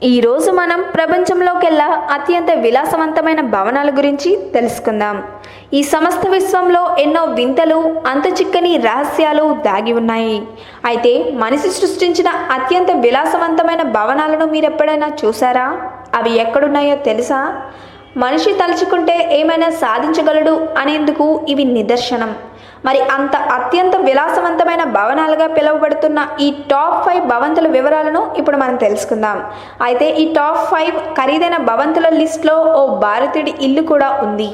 ఈరోజు మనం ప్రపంచంలోకెల్లా అత్యంత విలాసవంతమైన భవనాల గురించి తెలుసుకుందాం. ఈ సమస్త విశ్వంలో ఎన్నో వింతలు, అంతుచిక్కని రహస్యాలు దాగి ఉన్నాయి. అయితే మనిషి సృష్టించిన అత్యంత విలాసవంతమైన భవనాలను మీరెప్పుడైనా చూసారా? అవి ఎక్కడున్నాయో తెలుసా? మనిషి తలుచుకుంటే ఏమైనా సాధించగలడు అనేందుకు ఇవి నిదర్శనం. మరి అంత అత్యంత విలాసవంతమైన భవనాలుగా పిలువబడుతున్న ఈ టాప్ 5 భవంతుల వివరాలను ఇప్పుడు మనం తెలుసుకుందాం. అయితే ఈ టాప్ 5 ఖరీదైన భవంతుల లిస్ట్లో ఓ భారతీయుడి ఇల్లు కూడా ఉంది.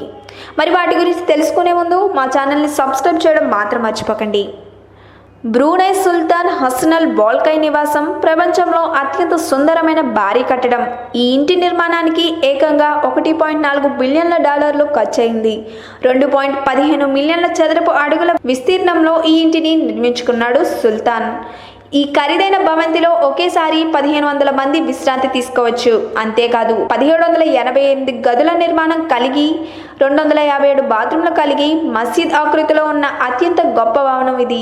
మరి వాటి గురించి తెలుసుకునే ముందు మా ఛానల్ని సబ్స్క్రైబ్ చేయడం మాత్రం మర్చిపోకండి. బ్రూనై సుల్తాన్ హసనల్ బాల్కై నివాసం ప్రపంచంలో అత్యంత సుందరమైన భారీ కట్టడం. ఈ ఇంటి నిర్మాణానికి ఏకంగా $1.4 బిలియన్ల ఖర్చయింది. 2.15 మిలియన్ల చదరపు అడుగుల విస్తీర్ణంలో ఈ ఇంటిని నిర్మించుకున్నాడు సుల్తాన్. ఈ ఖరీదైన భవంతిలో ఒకేసారి 1500 మంది విశ్రాంతి తీసుకోవచ్చు. అంతేకాదు 1788 గదుల నిర్మాణం కలిగి 257 బాత్రూంలు కలిగి మసీద్ ఆకృతిలో ఉన్న అత్యంత గొప్ప భవనం ఇది.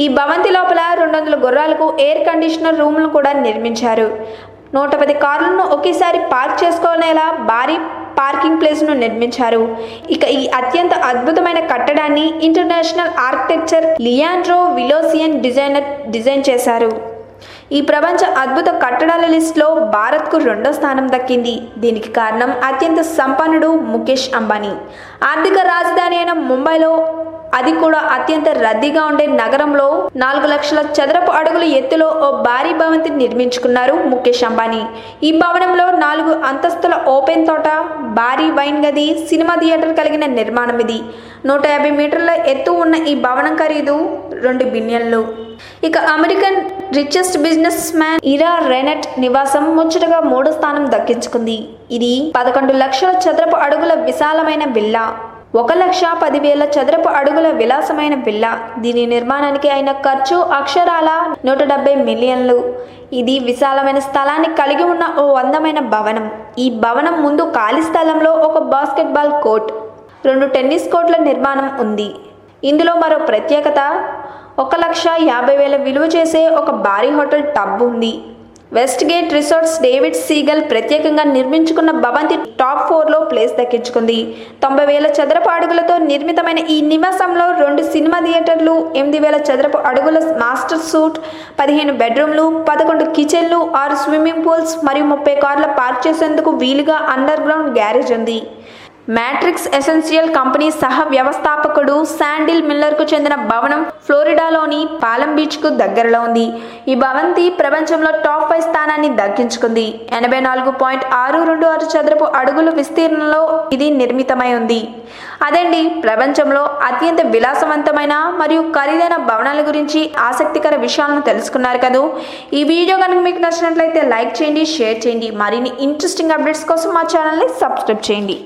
ఈ భవంతి లోపల 200 గుర్రాలకు ఎయిర్ కండిషనర్ రూమ్లను కూడా నిర్మించారు. 110 కార్లను ఒకేసారి పార్క్ చేసుకునేలా భారీ పార్కింగ్ ప్లేస్ను నిర్మించారు. ఇక ఈ అత్యంత అద్భుతమైన కట్టడాన్ని ఇంటర్నేషనల్ ఆర్కిటెక్చర్ లియాండ్రో విలోసియన్ డిజైన్ చేశారు. ఈ ప్రపంచ అద్భుత కట్టడాల లిస్టులో భారత్కు 2వ స్థానం దక్కింది. దీనికి కారణం అత్యంత సంపన్నుడు ముఖేష్ అంబానీ. ఆర్థిక రాజధాని అయిన ముంబైలో, అది కూడా అత్యంత రద్దీగా ఉండే నగరంలో 4 లక్షల చదరపు అడుగుల ఎత్తులో ఓ భారీ భవంతిని నిర్మించుకున్నారు ముఖేష్ అంబానీ. ఈ భవనంలో 4 అంతస్తుల ఓపెన్ తోట, భారీ వైన్ గది, సినిమా థియేటర్ కలిగిన నిర్మాణం ఇది. 150 మీటర్ల ఎత్తు ఉన్న ఈ భవనం ఖరీదు $2 బిలియన్లు. ఇక అమెరికన్ రిచెస్ట్ బిజినెస్ మ్యాన్ ఇరా రెనెట్ నివాసం ముచ్చటగా 3వ స్థానం దక్కించుకుంది. ఇది 11 లక్షల చదరపు అడుగుల విశాలమైన విల్లా. 1,10,000 చదరపు అడుగుల విలాసమైన విల్లా. దీని నిర్మాణానికి అయిన ఖర్చు అక్షరాల $170 మిలియన్లు. ఇది విశాలమైన స్థలాన్ని కలిగి ఉన్న ఓ అందమైన భవనం. ఈ భవనం ముందు ఖాళీ స్థలంలో ఒక బాస్కెట్బాల్ కోర్ట్, 2 టెన్నిస్ కోర్టుల నిర్మాణం ఉంది. ఇందులో మరో ప్రత్యేకత, 1,50,000 విలువ చేసే ఒక భారీ హోటల్ టబ్ ఉంది. West gate resorts David seagull ప్రత్యేకంగా నిర్మించుకున్న భవంతి టాప్ 4లో ప్లేస్ దక్కించుకుంది. 90,000 చదరపు అడుగులతో నిర్మితమైన ఈ నివాసంలో 2 సినిమా థియేటర్లు, 8,000 చదరపు అడుగుల మాస్టర్ సూట్, 15 బెడ్రూమ్లు, 11 కిచెన్లు, 6 స్విమ్మింగ్ పూల్స్ మరియు 30 కార్ల పార్క్ చేసేందుకు వీలుగా అండర్ గ్రౌండ్ గ్యారేజ్ ఉంది. మ్యాట్రిక్స్ ఎసెన్షియల్ కంపెనీ సహ వ్యవస్థాపకుడు శాండిల్ మిల్లర్కు చెందిన భవనం ఫ్లోరిడాలోని పాలం బీచ్కు దగ్గరలో ఉంది. ఈ భవంతి ప్రపంచంలో టాప్ 5 స్థానాన్ని దక్కించుకుంది. 84.626 చదరపు అడుగుల విస్తీర్ణంలో ఇది నిర్మితమై ఉంది. అదండి ప్రపంచంలో అత్యంత విలాసవంతమైన మరియు ఖరీదైన భవనాల గురించి ఆసక్తికర విషయాలను తెలుసుకున్నారు కదా. ఈ వీడియో కనుక మీకు నచ్చినట్లయితే లైక్ చేయండి, షేర్ చేయండి. మరిన్ని ఇంట్రెస్టింగ్ అప్డేట్స్ కోసం మా ఛానల్ని సబ్స్క్రైబ్ చేయండి.